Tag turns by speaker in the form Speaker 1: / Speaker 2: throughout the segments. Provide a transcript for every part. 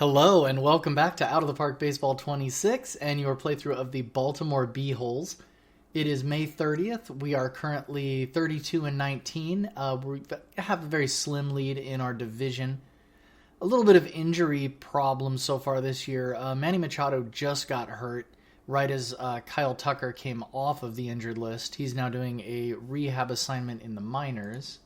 Speaker 1: Hello and welcome back to Out of the Park Baseball 26 and your playthrough of the Baltimore Bee-Holes. It is May 30th. We are currently 32 and 19. We have a very slim lead in our division. A little bit of injury problems so far this year. Manny Machado just got hurt right as Kyle Tucker came off of the injured list. He's now doing a rehab assignment in the minors.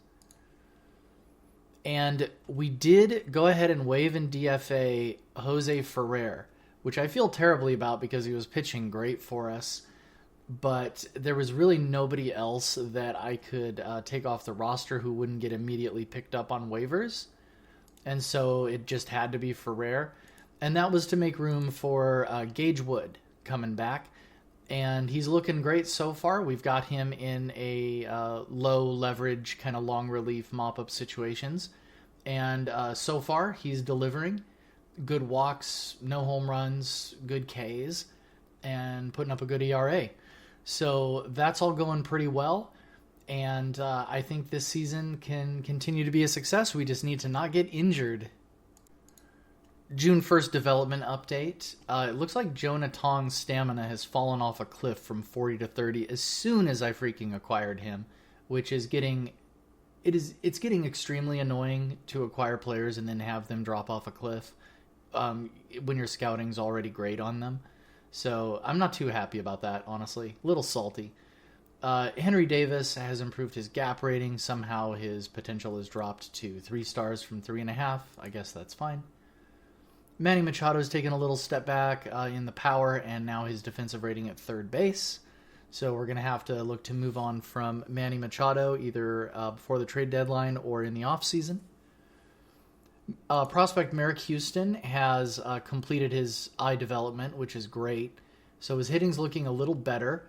Speaker 1: And we did go ahead and waive in DFA Jose Ferrer, which I feel terribly about because he was pitching great for us. But there was really nobody else that I could take off the roster who wouldn't get immediately picked up on waivers. And so it just had to be Ferrer. And that was to make room for Gage Wood coming back. And he's looking great so far. We've got him in a low leverage, kind of long relief mop-up situations. And so far, he's delivering good walks, no home runs, good Ks, and putting up a good ERA. So that's all going pretty well. And I think this season can continue to be a success. We just need to not get injured. June 1st development update. It looks like Jonah Tong's stamina has fallen off a cliff from 40 to 30 as soon as I freaking acquired him, which is getting extremely annoying to acquire players and then have them drop off a cliff when your scouting's already great on them. So I'm not too happy about that, honestly. A little salty. Henry Davis has improved his gap rating. Somehow his potential has dropped to 3 stars from 3.5. I guess that's fine. Manny Machado's taken a little step back in the power, and now his defensive rating at third base. So we're going to have to look to move on from Manny Machado either before the trade deadline or in the offseason. Prospect Merrick Houston has completed his eye development, which is great. So his hitting's looking a little better.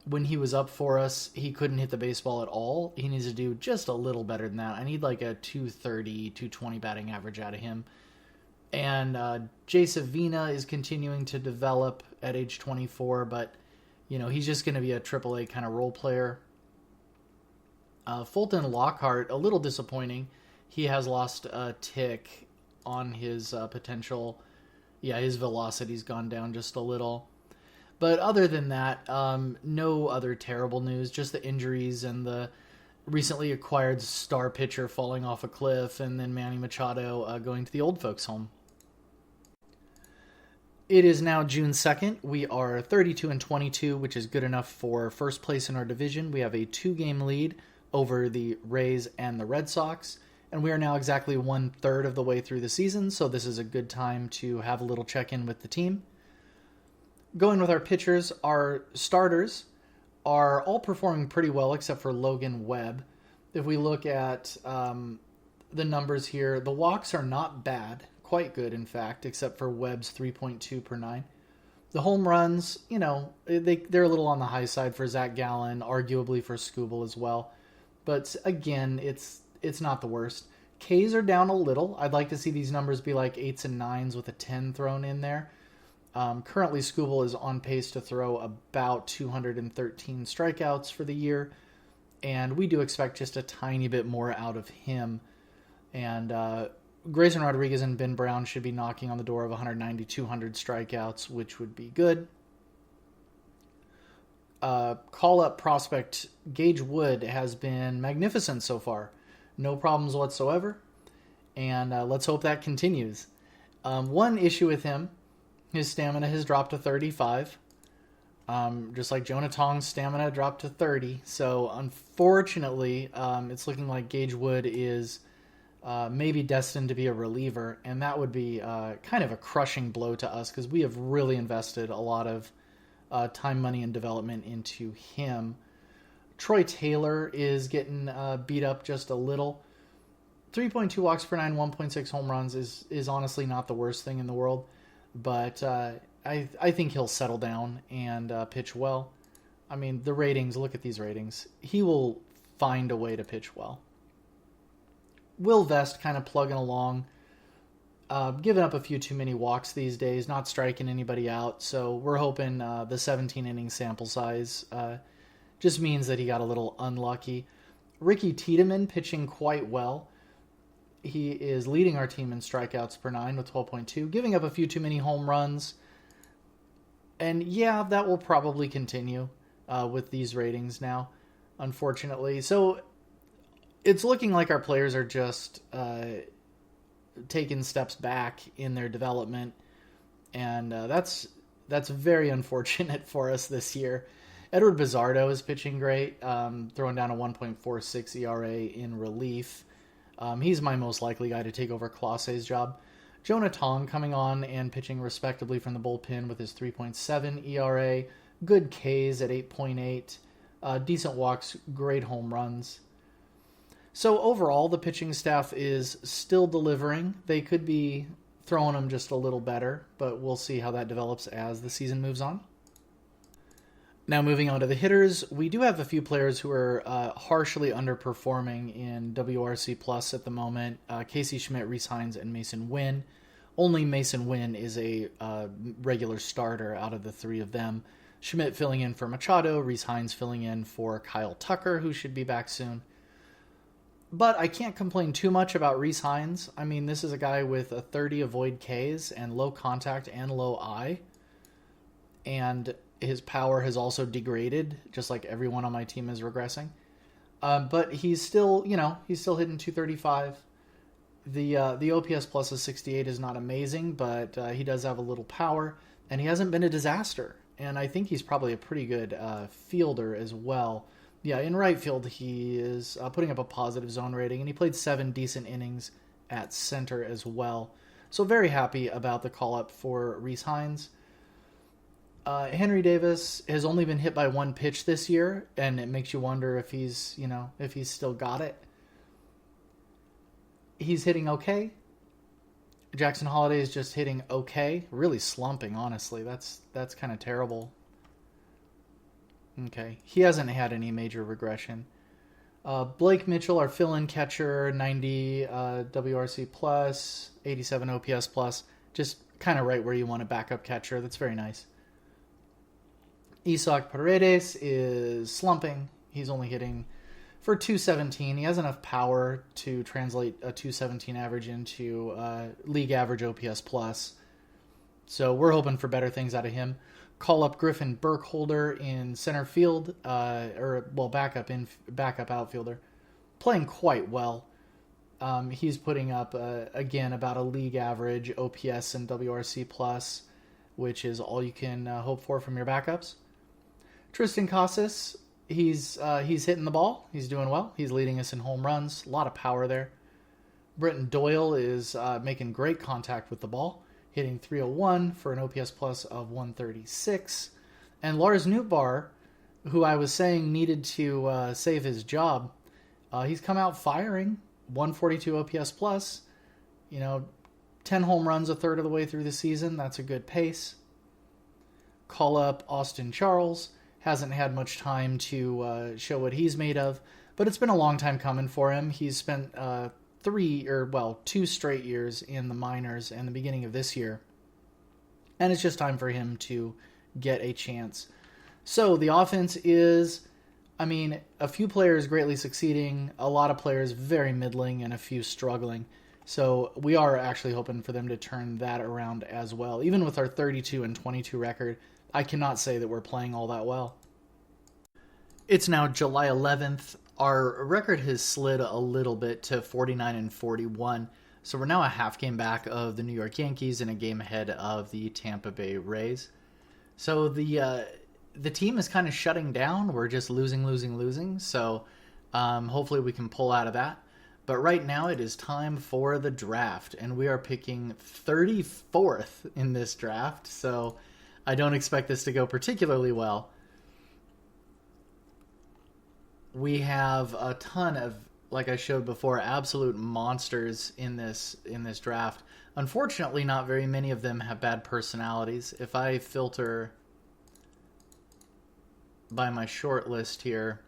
Speaker 1: When he was up for us, he couldn't hit the baseball at all. He needs to do just a little better than that. I need like a 230, 220 batting average out of him. And Jay Savina is continuing to develop at age 24, but he's just going to be a AAA kind of role player. Fulton Lockhart, a little disappointing. He has lost a tick on his potential. Yeah, his velocity's gone down just a little. But other than that, no other terrible news, just the injuries and the recently acquired star pitcher falling off a cliff, and then Manny Machado going to the old folks' home. It is now June 2nd. We are 32 and 22, which is good enough for first place in our division. We have a 2-game lead over the Rays and the Red Sox, and we are now exactly 1/3 of the way through the season, so this is a good time to have a little check-in with the team. Going with our pitchers, our starters are all performing pretty well except for Logan Webb. If we look at the numbers here, the walks are not bad. Quite good, in fact, except for Webb's 3.2 per 9. The home runs, they're a little on the high side for Zach Gallen, arguably for Skubal as well. But again, it's not the worst. Ks are down a little. I'd like to see these numbers be like 8s and 9s with a 10 thrown in there. Currently, Skubal is on pace to throw about 213 strikeouts for the year, and we do expect just a tiny bit more out of him. And Grayson Rodriguez and Ben Brown should be knocking on the door of 190, 200 strikeouts, which would be good. Call-up prospect Gage Wood has been magnificent so far. No problems whatsoever, and let's hope that continues. One issue with him, his stamina has dropped to 35, just like Jonah Tong's stamina dropped to 30. So unfortunately, it's looking like Gage Wood is maybe destined to be a reliever, and that would be kind of a crushing blow to us because we have really invested a lot of time, money, and development into him. Troy Taylor is getting beat up just a little. 3.2 walks per 9, 1.6 home runs is honestly not the worst thing in the world, but I think he'll settle down and pitch well. I mean, the ratings, look at these ratings. He will find a way to pitch well. Will Vest kind of plugging along, giving up a few too many walks these days, not striking anybody out. So we're hoping the 17-inning sample size just means that he got a little unlucky. Ricky Tiedemann pitching quite well. he is leading our team in strikeouts per 9 with 12.2, giving up a few too many home runs. And yeah, that will probably continue with these ratings now, unfortunately. So it's looking like our players are just taking steps back in their development, and that's very unfortunate for us this year. Edward Bizardo is pitching great, throwing down a 1.46 ERA in relief. He's my most likely guy to take over Clase's job. Jonah Tong coming on and pitching respectably from the bullpen with his 3.7 ERA. Good Ks at 8.8. Decent walks, great home runs. So overall, the pitching staff is still delivering. They could be throwing them just a little better, but we'll see how that develops as the season moves on. Now moving on to the hitters, we do have a few players who are harshly underperforming in WRC Plus at the moment. Casey Schmidt, Rhys Hines, and Mason Wynn. Only Mason Wynn is a regular starter out of the three of them. Schmidt filling in for Machado, Rhys Hines filling in for Kyle Tucker, who should be back soon. But I can't complain too much about Rhys Hines. I mean, this is a guy with a 30 avoid Ks and low contact and low I. And his power has also degraded, just like everyone on my team is regressing. But he's still, he's still hitting 235. The OPS plus of 68 is not amazing, but he does have a little power, and he hasn't been a disaster. And I think he's probably a pretty good fielder as well. Yeah, in right field, he is putting up a positive zone rating, and he played 7 decent innings at center as well. So very happy about the call-up for Rhys Hines. Henry Davis has only been hit by 1 pitch this year, and it makes you wonder if he's still got it. He's hitting okay. Jackson Holliday is just hitting okay. Really slumping, honestly. That's kind of terrible. Okay. He hasn't had any major regression. Blake Mitchell, our fill-in catcher, 90 WRC plus, 87 OPS plus. Just kind of right where you want a backup catcher. That's very nice. Isaac Paredes is slumping. He's only hitting for 217. He has enough power to translate a 217 average into league average OPS plus. So we're hoping for better things out of him. Call up Griffin Burkholder in center field, backup outfielder, playing quite well. He's putting up again about a league average OPS and WRC plus, which is all you can hope for from your backups. Tristan Casas, he's hitting the ball. He's doing well. He's leading us in home runs. A lot of power there. Britton Doyle is making great contact with the ball, hitting 301 for an OPS plus of 136. And Lars Nootbaar, who I was saying needed to save his job, he's come out firing, 142 OPS plus. 10 home runs a third of the way through the season. That's a good pace. Call up Austin Charles. Hasn't had much time to show what he's made of, but it's been a long time coming for him. He's spent 2 straight years in the minors and the beginning of this year, and it's just time for him to get a chance. So the offense is, a few players greatly succeeding, a lot of players very middling, and a few struggling. So we are actually hoping for them to turn that around as well. Even with our 32-22 record, I cannot say that we're playing all that well. It's now July 11th. Our record has slid a little bit to 49-41. So we're now a half game back of the New York Yankees and a game ahead of the Tampa Bay Rays. So the team is kind of shutting down. We're just losing. So hopefully we can pull out of that. But right now it is time for the draft, and we are picking 34th in this draft. So I don't expect this to go particularly well. We have a ton of, like I showed before, absolute monsters in this draft. Unfortunately, not very many of them have bad personalities. If I filter by my short list here,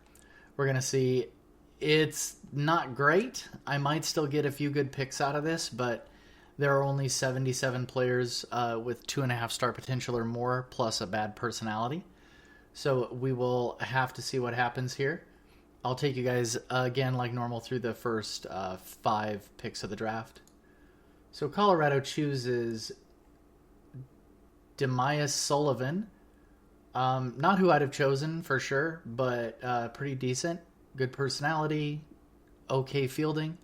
Speaker 1: we're going to see it's not great. I might still get a few good picks out of this, but there are only 77 players with 2.5 star potential or more, plus a bad personality. So we will have to see what happens here. I'll take you guys again like normal through the first 5 picks of the draft. So Colorado chooses Demias Sullivan. Not who I'd have chosen for sure, but pretty decent. Good personality, okay fielding.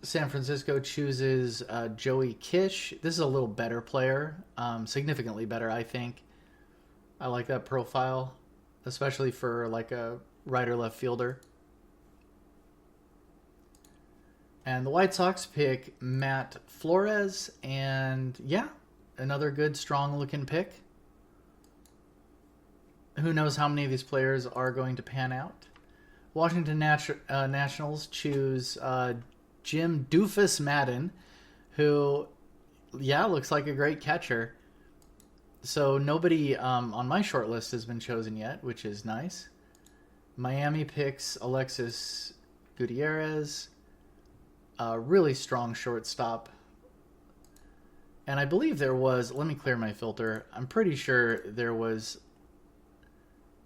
Speaker 1: San Francisco chooses Joey Kish. This is a little better player, significantly better, I think. I like that profile, especially for like a right or left fielder. And the White Sox pick Matt Flores, and yeah, another good, strong-looking pick. Who knows how many of these players are going to pan out? Washington Nationals choose Jim Doofus Madden, who, yeah, looks like a great catcher. So nobody on my short list has been chosen yet, which is nice. Miami picks Alexis Gutierrez, a really strong shortstop. And I believe there was, let me clear my filter, I'm pretty sure there was,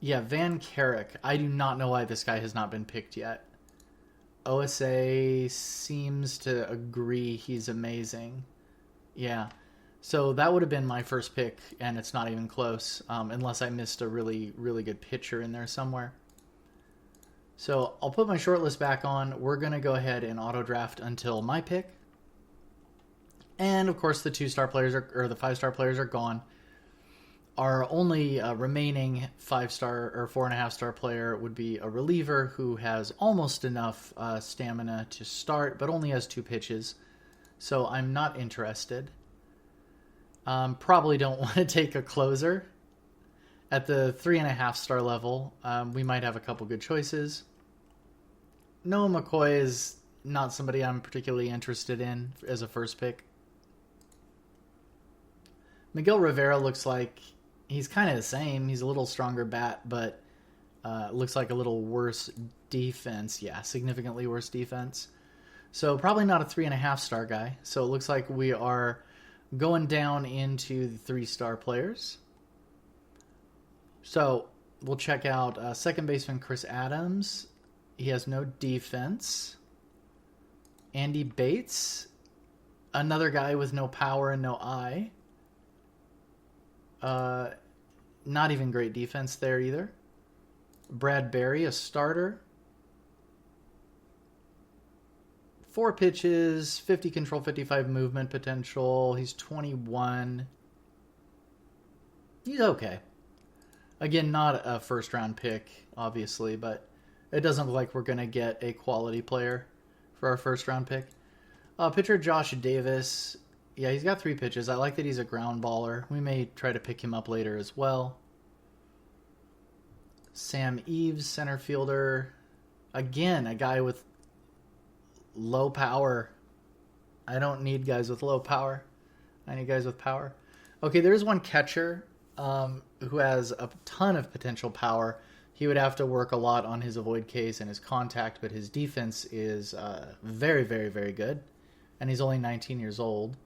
Speaker 1: yeah, Van Carrick. I do not know why this guy has not been picked yet. OSA seems to agree he's amazing. Yeah. So that would have been my first pick, and it's not even close, unless I missed a really, really good pitcher in there somewhere. So I'll put my short list back on. We're going to go ahead and auto draft until my pick. And, of course, the 2-star players or the 5-star players are gone. Our only remaining 5-star or 4.5-star player would be a reliever who has almost enough stamina to start, but only has 2 pitches. So I'm not interested. Probably don't want to take a closer. At the 3.5-star level, we might have a couple good choices. Noah McCoy is not somebody I'm particularly interested in as a first pick. Miguel Rivera looks like he's kind of the same. He's a little stronger bat, but looks like a little worse defense. Yeah, significantly worse defense. So probably not a 3.5-star guy. So it looks like we are going down into the 3-star players. So we'll check out second baseman Chris Adams. He has no defense. Andy Bates, another guy with no power and no eye. Not even great defense there either. Brad Berry, a starter. 4 pitches, 50 control, 55 movement potential. He's 21. He's okay. Again, not a first-round pick, obviously, but it doesn't look like we're going to get a quality player for our first-round pick. Pitcher Josh Davis. Yeah, he's got 3 pitches. I like that he's a ground baller. We may try to pick him up later as well. Sam Eaves, center fielder. Again, a guy with low power. I don't need guys with low power. I need guys with power. Okay, there's one catcher who has a ton of potential power. He would have to work a lot on his avoid case and his contact, but his defense is very, very, very good. And he's only 19 years old.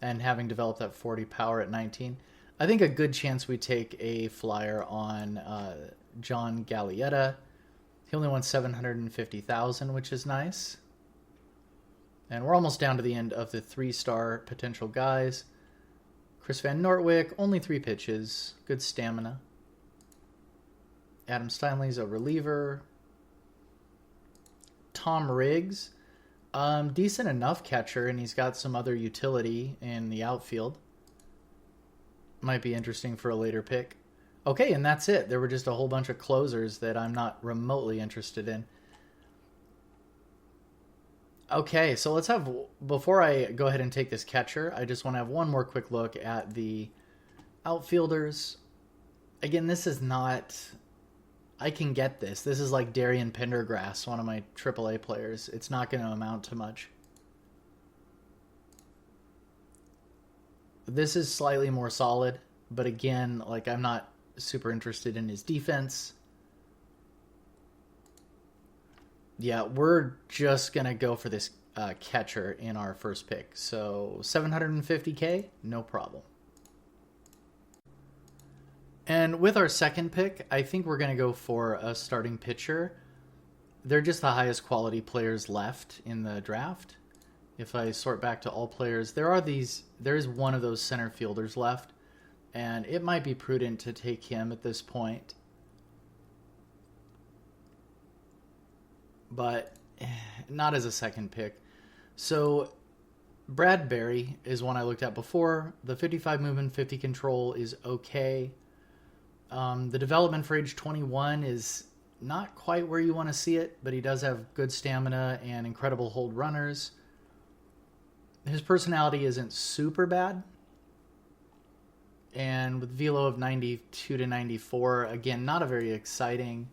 Speaker 1: And having developed that 40 power at 19, I think a good chance we take a flyer on John Gallietta. He only won $750,000, which is nice. And we're almost down to the end of the 3-star potential guys. Chris Van Nortwick, only 3 pitches, good stamina. Adam Steinley's a reliever. Tom Riggs, decent enough catcher, and he's got some other utility in the outfield. Might be interesting for a later pick. Okay, and that's it. There were just a whole bunch of closers that I'm not remotely interested in. Okay, so let's have, before I go ahead and take this catcher, I just want to have one more quick look at the outfielders. Again, this is not, I can get this. This is like Darian Pendergrass, one of my AAA players. It's not going to amount to much. This is slightly more solid, but again, like I'm not super interested in his defense. Yeah, we're just going to go for this catcher in our first pick. So $750K, no problem. And with our second pick, I think we're going to go for a starting pitcher. They're just the highest quality players left in the draft. If I sort back to all players, there is one of those center fielders left, and it might be prudent to take him at this point. But not as a second pick. So Bradbury is one I looked at before. The 55 movement, 50 control is okay. The development for age 21 is not quite where you want to see it, but he does have good stamina and incredible hold runners. His personality isn't super bad. And with velo of 92 to 94, again, not a very exciting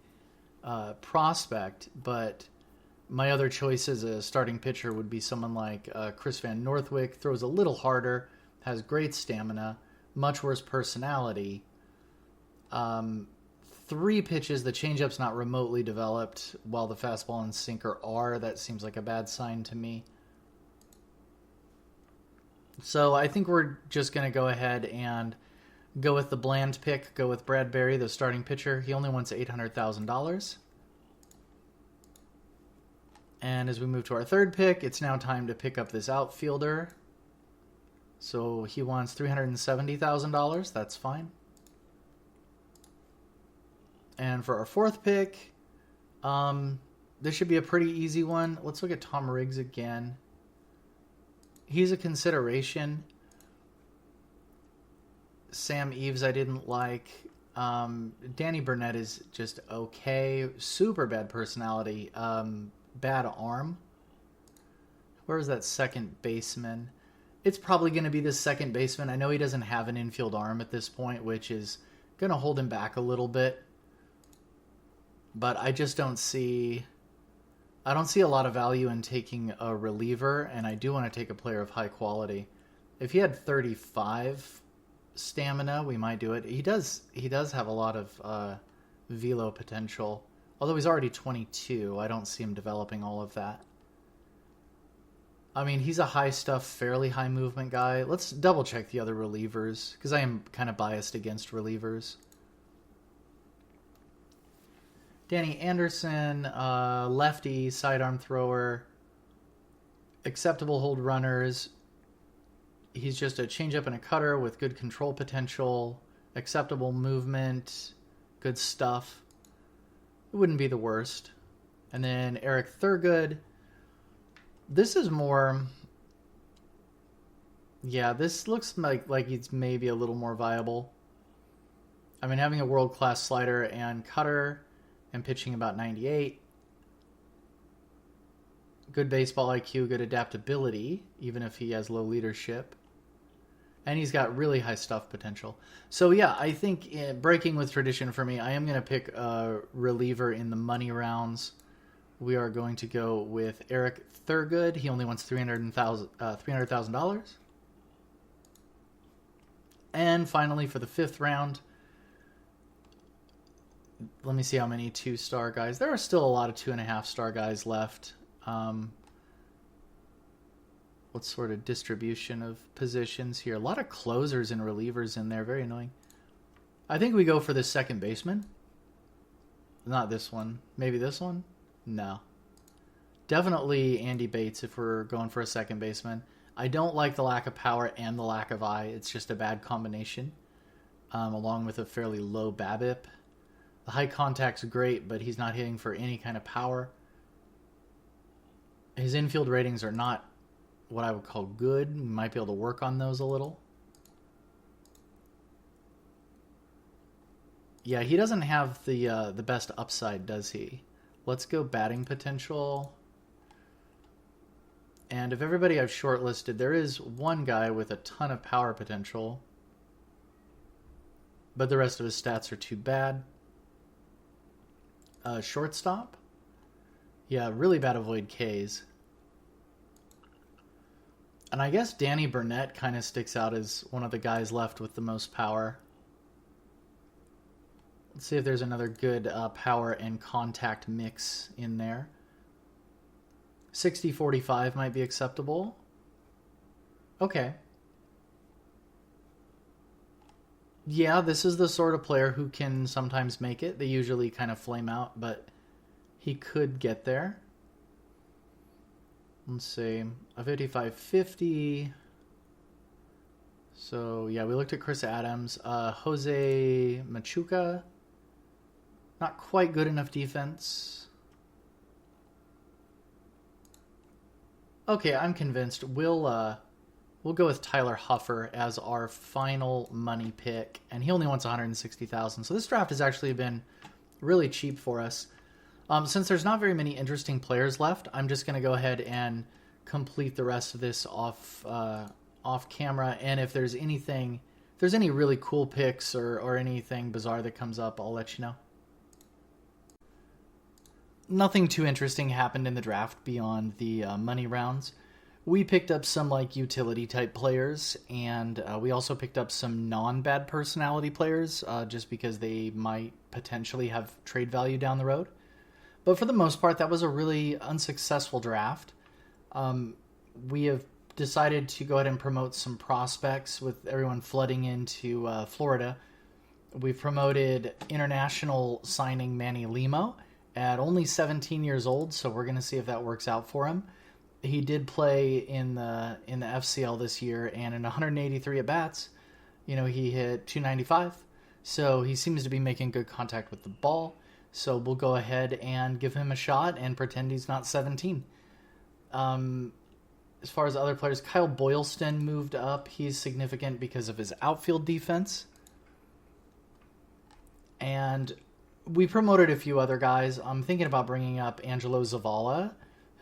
Speaker 1: prospect, but my other choice as a starting pitcher would be someone like Chris Van Northwick. Throws a little harder, has great stamina, much worse personality. 3 pitches, the changeup's not remotely developed, while the fastball and sinker are. That seems like a bad sign to me. So I think we're just going to go ahead and go with the bland pick, go with Bradbury, the starting pitcher. He only wants $800,000. And as we move to our third pick, it's now time to pick up this outfielder. So he wants $370,000. That's fine. And for our fourth pick, this should be a pretty easy one. Let's look at Tom Riggs again. He's a consideration. Sam Eves I didn't like. Danny Burnett is just okay. Super bad personality. Bad arm. Where's that second baseman? It's probably going to be the second baseman. I know he doesn't have an infield arm at this point, which is going to hold him back a little bit. But I just don't see... I don't see a lot of value in taking a reliever, and I do want to take a player of high quality. If he had 35 stamina, we might do it. He does have a lot of velo potential. Although he's already 22, I don't see him developing all of that. I mean, he's a high stuff, fairly high movement guy. Let's double check the other relievers, because I am kind of biased against relievers. Danny Anderson, lefty, sidearm thrower, acceptable hold runners. He's just a changeup and a cutter with good control potential, acceptable movement, good stuff. It wouldn't be the worst. And then Eric Thurgood. This is more... Yeah, this looks like he's maybe a little more viable. I mean, having a world-class slider and cutter... and pitching about 98. Good baseball IQ, good adaptability, even if he has low leadership. And he's got really high stuff potential. So yeah, I think breaking with tradition for me, I am going to pick a reliever in the money rounds. We are going to go with Eric Thurgood. He only wants $300,000. And finally, for the 5th round... Let me see how many 2-star guys. There are still a lot of 2.5-star guys left. What sort of distribution of positions here? A lot of closers and relievers in there. Very annoying. I think we go for the second baseman. Not this one. Maybe this one? No. Definitely Andy Bates if we're going for a second baseman. I don't like the lack of power and the lack of eye. It's just a bad combination. Along with a fairly low BABIP. The high contact's great, but he's not hitting for any kind of power. His infield ratings are not what I would call good. We might be able to work on those a little. Yeah, he doesn't have the best upside, does he? Let's go batting potential. And of everybody I've shortlisted, there is one guy with a ton of power potential. But the rest of his stats are too bad. Shortstop? Yeah, really bad avoid Ks. And I guess Danny Burnett kind of sticks out as one of the guys left with the most power. Let's see if there's another good power and contact mix in there. 60-45 might be acceptable. Okay. Yeah, this is the sort of player who can sometimes make it. They usually kind of flame out, but he could get there. Let's see. A 55-50. So, yeah, we looked at Chris Adams. Jose Machuca. Not quite good enough defense. Okay, I'm convinced. We'll go with Tyler Huffer as our final money pick, and he only wants 160,000. So this draft has actually been really cheap for us. Since there's not very many interesting players left, I'm just going to go ahead and complete the rest of this off camera. And if there's anything, if there's any really cool picks or anything bizarre that comes up, I'll let you know. Nothing too interesting happened in the draft beyond the money rounds. We picked up some like utility type players, and we also picked up some non-bad personality players just because they might potentially have trade value down the road. But for the most part, that was a really unsuccessful draft. We have decided to go ahead and promote some prospects with everyone flooding into Florida. We've promoted international signing Manny Limo at only 17 years old, so we're going to see if that works out for him. He did play in the FCL this year, and in 183 at bats, he hit 295. So he seems to be making good contact with the ball. So we'll go ahead and give him a shot and pretend he's not 17. As far as other players, Kyle Boylston moved up. He's significant because of his outfield defense. And we promoted a few other guys. I'm thinking about bringing up Angelo Zavala,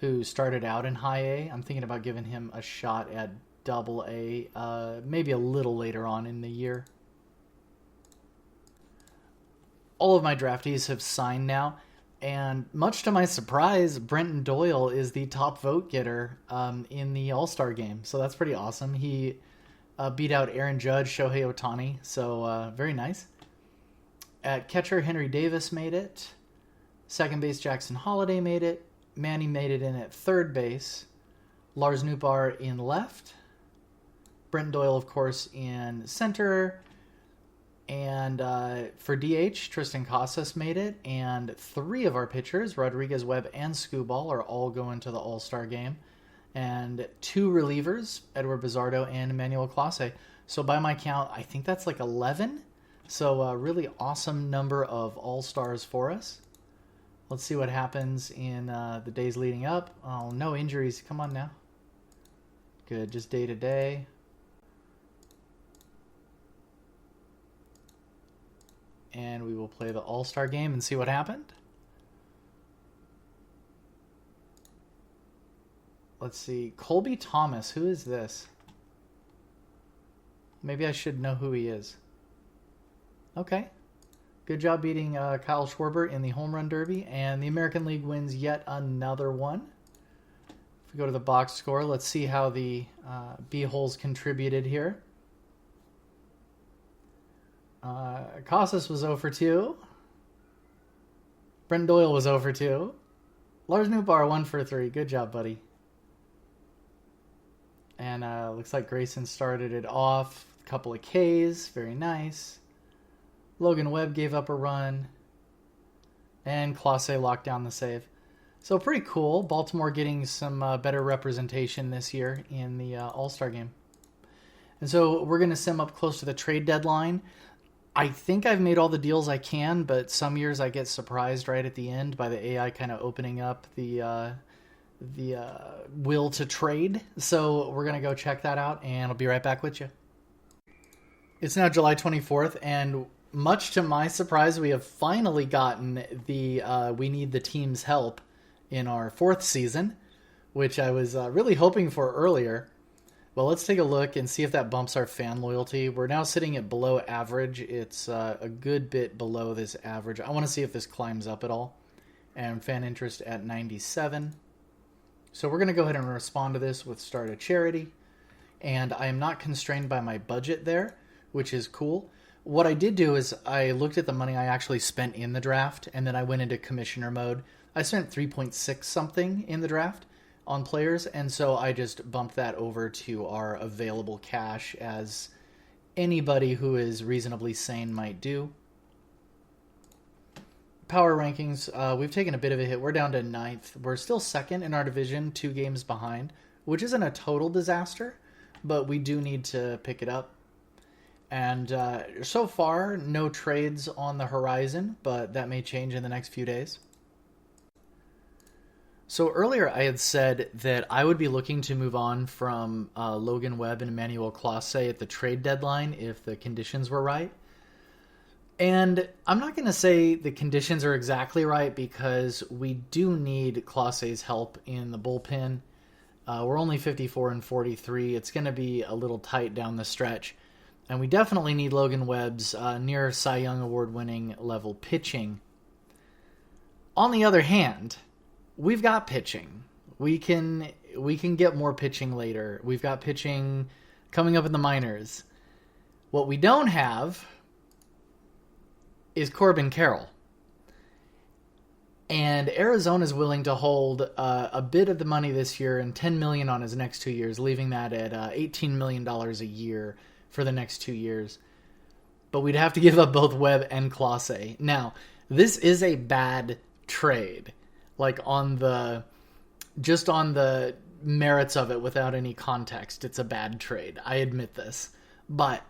Speaker 1: who started out in high A. I'm thinking about giving him a shot at double A, maybe a little later on in the year. All of my draftees have signed now, and much to my surprise, Brenton Doyle is the top vote getter in the All-Star game. So that's pretty awesome. He beat out Aaron Judge, Shohei Ohtani, so very nice. At catcher, Henry Davis made it. Second base, Jackson Holliday made it. Manny made it in at third base. Lars Nootbaar in left. Brenton Doyle, of course, in center. And for DH, Tristan Casas made it. And three of our pitchers, Rodriguez, Webb, and Skubal, are all going to the All-Star game. And two relievers, Edward Bizardo and Emmanuel Clase. So by my count, I think that's like 11. So a really awesome number of All-Stars for us. Let's see what happens in the days leading up. Oh, no injuries. Come on now. Good, just day to day. And we will play the All-Star game and see what happened. Let's see. Colby Thomas. Who is this? Maybe I should know who he is. Okay. Good job beating Kyle Schwarber in the Home Run Derby. And the American League wins yet another one. If we go to the box score, let's see how the B-holes contributed here. Casas was 0 for 2. Brenton Doyle was 0 for 2. Lars Nootbaar 1 for 3. Good job, buddy. And looks like Grayson started it off. A couple of Ks. Very nice. Logan Webb gave up a run. And Clase locked down the save. So pretty cool. Baltimore getting some better representation this year in the All-Star game. And so we're going to sim up close to the trade deadline. I think I've made all the deals I can, but some years I get surprised right at the end by the AI kind of opening up the will to trade. So we're going to go check that out, and I'll be right back with you. It's now July 24th, and much to my surprise, we have finally gotten the We Need the Team's Help in our 4th season, which I was really hoping for earlier. Well, let's take a look and see if that bumps our fan loyalty. We're now sitting at below average. It's a good bit below this average. I want to see if this climbs up at all. And fan interest at 97. So we're going to go ahead and respond to this with Start a Charity. And I am not constrained by my budget there, which is cool. What I did do is I looked at the money I actually spent in the draft, and then I went into commissioner mode. I spent 3.6 something in the draft on players, and so I just bumped that over to our available cash as anybody who is reasonably sane might do. Power rankings, we've taken a bit of a hit. We're down to 9th. We're still second in our division, 2 games behind, which isn't a total disaster, but we do need to pick it up. And so far, no trades on the horizon, but that may change in the next few days. So earlier I had said that I would be looking to move on from Logan Webb and Emmanuel Classe at the trade deadline if the conditions were right. And I'm not going to say the conditions are exactly right because we do need Classe's help in the bullpen. We're only 54 and 43. It's going to be a little tight down the stretch. And we definitely need Logan Webb's near Cy Young Award-winning level pitching. On the other hand, we've got pitching. We can get more pitching later. We've got pitching coming up in the minors. What we don't have is Corbin Carroll. And Arizona's willing to hold a bit of the money this year and $10 million on his next 2 years, leaving that at $18 million a year for the next 2 years. But we'd have to give up both Webb and Classe. Now, this is a bad trade. Like just on the merits of it without any context, it's a bad trade. I admit this. But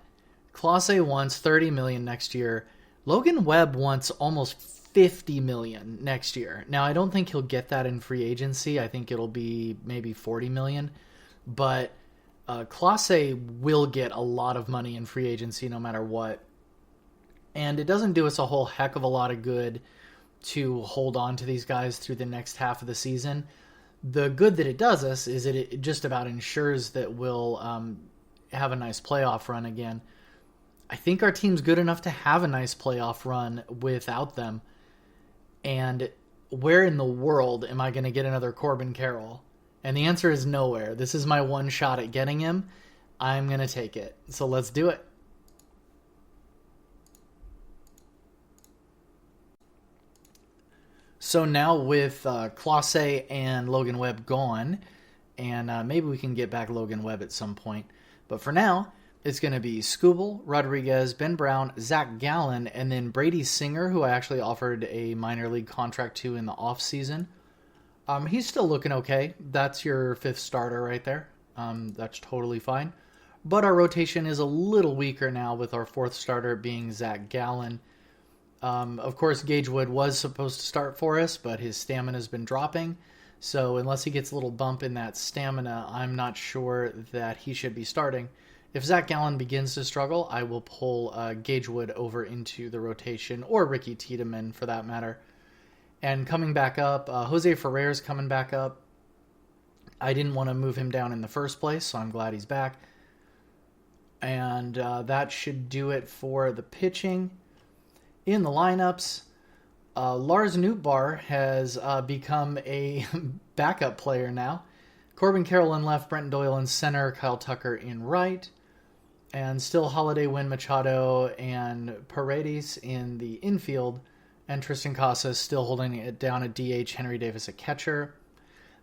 Speaker 1: Classe wants $30 million next year. Logan Webb wants almost $50 million next year. Now, I don't think he'll get that in free agency. I think it'll be maybe $40 million. But Classe will get a lot of money in free agency no matter what. And it doesn't do us a whole heck of a lot of good to hold on to these guys through the next half of the season. The good that it does us is that it just about ensures that we'll have a nice playoff run again. I think our team's good enough to have a nice playoff run without them. And where in the world am I going to get another Corbin Carroll? And the answer is nowhere. This is my one shot at getting him. I'm going to take it. So let's do it. So now with Classe and Logan Webb gone, and maybe we can get back Logan Webb at some point. But for now, it's going to be Skubal, Rodriguez, Ben Brown, Zach Gallen, and then Brady Singer, who I actually offered a minor league contract to in the offseason. He's still looking okay. That's your 5th starter right there. That's totally fine. But our rotation is a little weaker now with our 4th starter being Zach Gallen. Of course, Gage Wood was supposed to start for us, but his stamina's been dropping. So unless he gets a little bump in that stamina, I'm not sure that he should be starting. If Zach Gallen begins to struggle, I will pull Gage Wood over into the rotation, or Ricky Tiedemann for that matter. And coming back up, Jose Ferrer's coming back up. I didn't want to move him down in the first place, so I'm glad he's back. And that should do it for the pitching. In the lineups, Lars Nootbaar has become a backup player now. Corbin Carroll in left, Brenton Doyle in center, Kyle Tucker in right. And still Holiday, Wynn Machado, and Paredes in the infield. And Tristan Casas still holding it down at DH, Henry Davis at catcher.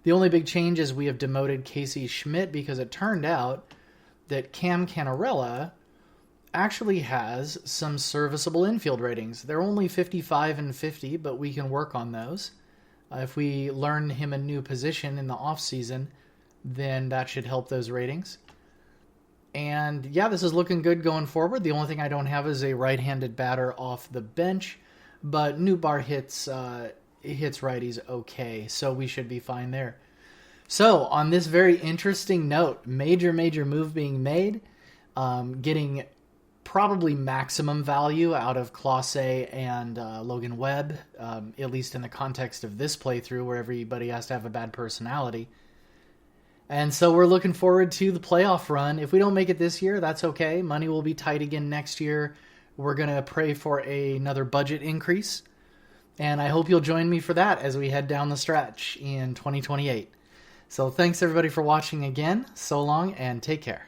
Speaker 1: The only big change is we have demoted Casey Schmidt because it turned out that Cam Canarella actually has some serviceable infield ratings. They're only 55 and 50, but we can work on those. If we learn him a new position in the offseason, then that should help those ratings. And yeah, this is looking good going forward. The only thing I don't have is a right-handed batter off the bench, but Nootbaar hits righties okay, so we should be fine there. So on this very interesting note, major move being made, getting probably maximum value out of Classe and Logan Webb, at least in the context of this playthrough where everybody has to have a bad personality. And so we're looking forward to the playoff run. If we don't make it this year, that's okay. Money will be tight again next year. We're going to pray for another budget increase. And I hope you'll join me for that as we head down the stretch in 2028. So thanks everybody for watching again. So long and take care.